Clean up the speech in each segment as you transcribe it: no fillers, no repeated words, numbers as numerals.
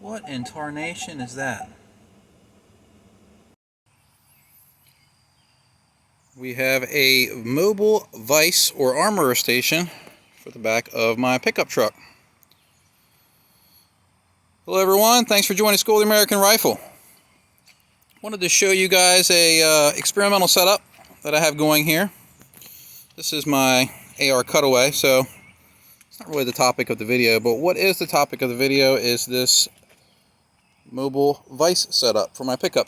What in tarnation is that? We have a mobile vise or armorer station for the back of my pickup truck. Hello everyone, thanks for joining School of the American Rifle. Wanted to show you guys a experimental setup that I have going here. This is my AR cutaway, so it's not really the topic of the video, but what is the topic of the video is this mobile vise setup for my pickup.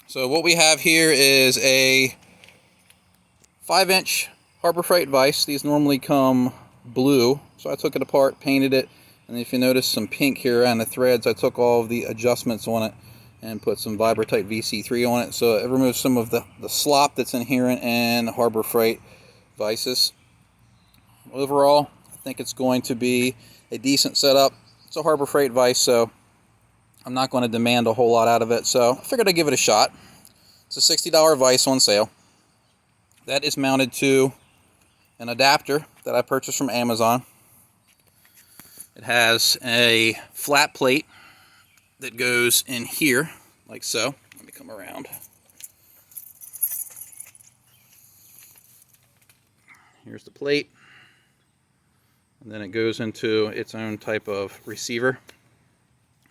So what we have here is a 5-inch Harbor Freight vise. These normally come blue, so I took it apart, painted it, and if you notice some pink here around the threads, I took all of the adjustments on it and put some Vibratite VC3 on it, so it removes some of the slop that's inherent in Harbor Freight vises. Overall, I think it's going to be a decent setup. It's a Harbor Freight vise, so I'm not going to demand a whole lot out of it, so I figured I'd give it a shot. It's a $60 vise on sale. That is mounted to an adapter that I purchased from Amazon. It has a flat plate that goes in here, like so. Let me come around. Here's the plate. And then it goes into its own type of receiver.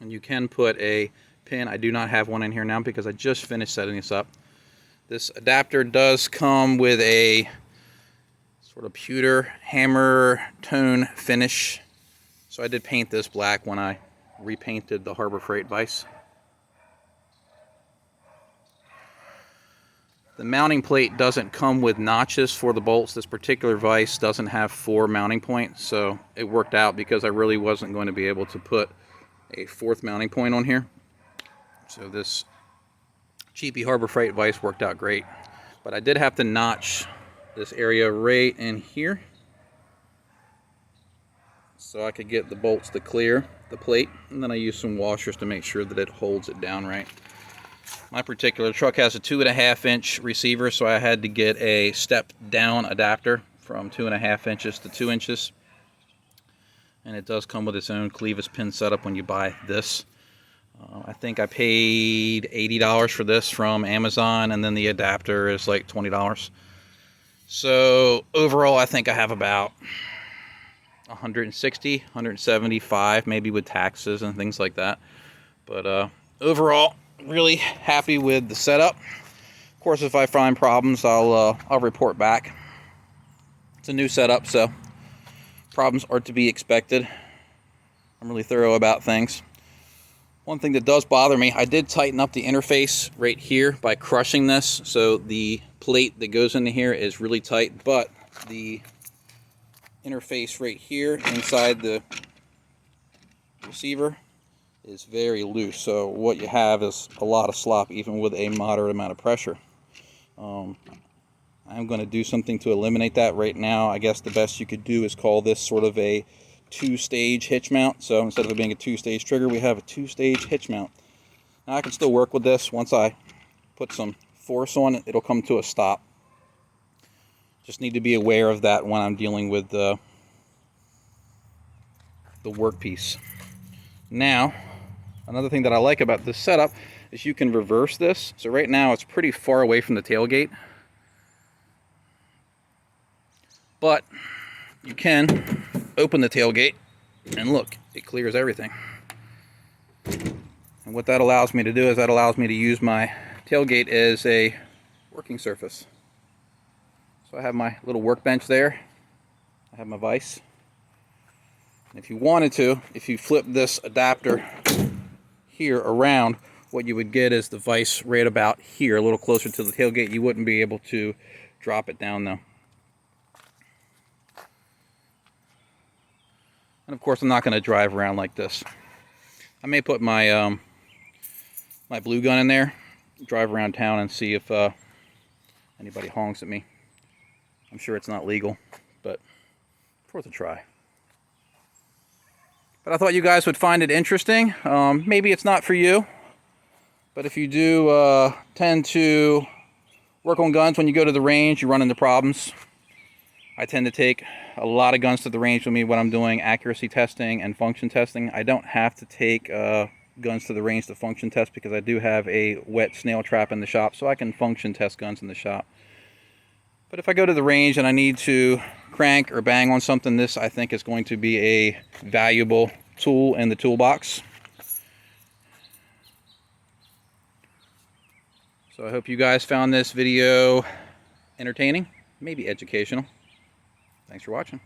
And you can put a pin. I do not have one in here now because I just finished setting this up. This adapter does come with a sort of pewter hammer tone finish. So I did paint this black when I repainted the Harbor Freight vise. The mounting plate doesn't come with notches for the bolts. This particular vise doesn't have 4 mounting points, so it worked out because I really wasn't going to be able to put a 4th mounting point on here. So this cheapy Harbor Freight vise worked out great. But I did have to notch this area right in here so I could get the bolts to clear the plate, and then I used some washers to make sure that it holds it down right. My particular truck has a 2.5-inch receiver, so I had to get a step down adapter from 2.5 inches to 2 inches. And it does come with its own clevis pin setup when you buy this. I think I paid $80 for this from Amazon, and then the adapter is like $20. So overall, I think I have about 160, 175, maybe with taxes and things like that. But overall, really happy with the setup. Of course, if I find problems, I'll report back. It's a new setup, so problems are to be expected. I'm really thorough about things. One thing that does bother me, I did tighten up the interface right here by crushing this, so the plate that goes into here is really tight, but the interface right here inside the receiver is very loose, so what you have is a lot of slop even with a moderate amount of pressure. I'm going to do something to eliminate that right now. I guess the best you could do is call this sort of a 2-stage hitch mount. So instead of it being a 2-stage trigger, we have a 2-stage hitch mount. Now I can still work with this. Once I put some force on it, it'll come to a stop. Just need to be aware of that when I'm dealing with the workpiece. Now, another thing that I like about this setup is you can reverse this. So right now it's pretty far away from the tailgate, but you can open the tailgate and look, it clears everything. And what that allows me to do is that allows me to use my tailgate as a working surface. So I have my little workbench there. I have my vise. And if you wanted to, if you flip this adapter here around, what you would get is the vise right about here, a little closer to the tailgate. You wouldn't be able to drop it down though. And of course, I'm not going to drive around like this. I may put my my blue gun in there, drive around town and see if anybody honks at me. I'm sure it's not legal, but it's worth a try. But I thought you guys would find it interesting. Maybe it's not for you, but if you do tend to work on guns when you go to the range, you run into problems. I tend to take a lot of guns to the range with me when I'm doing accuracy testing and function testing. I don't have to take guns to the range to function test because I do have a wet snail trap in the shop, so I can function test guns in the shop. But if I go to the range and I need to crank or bang on something, this I think is going to be a valuable tool in the toolbox. So I hope you guys found this video entertaining, maybe educational. Thanks for watching.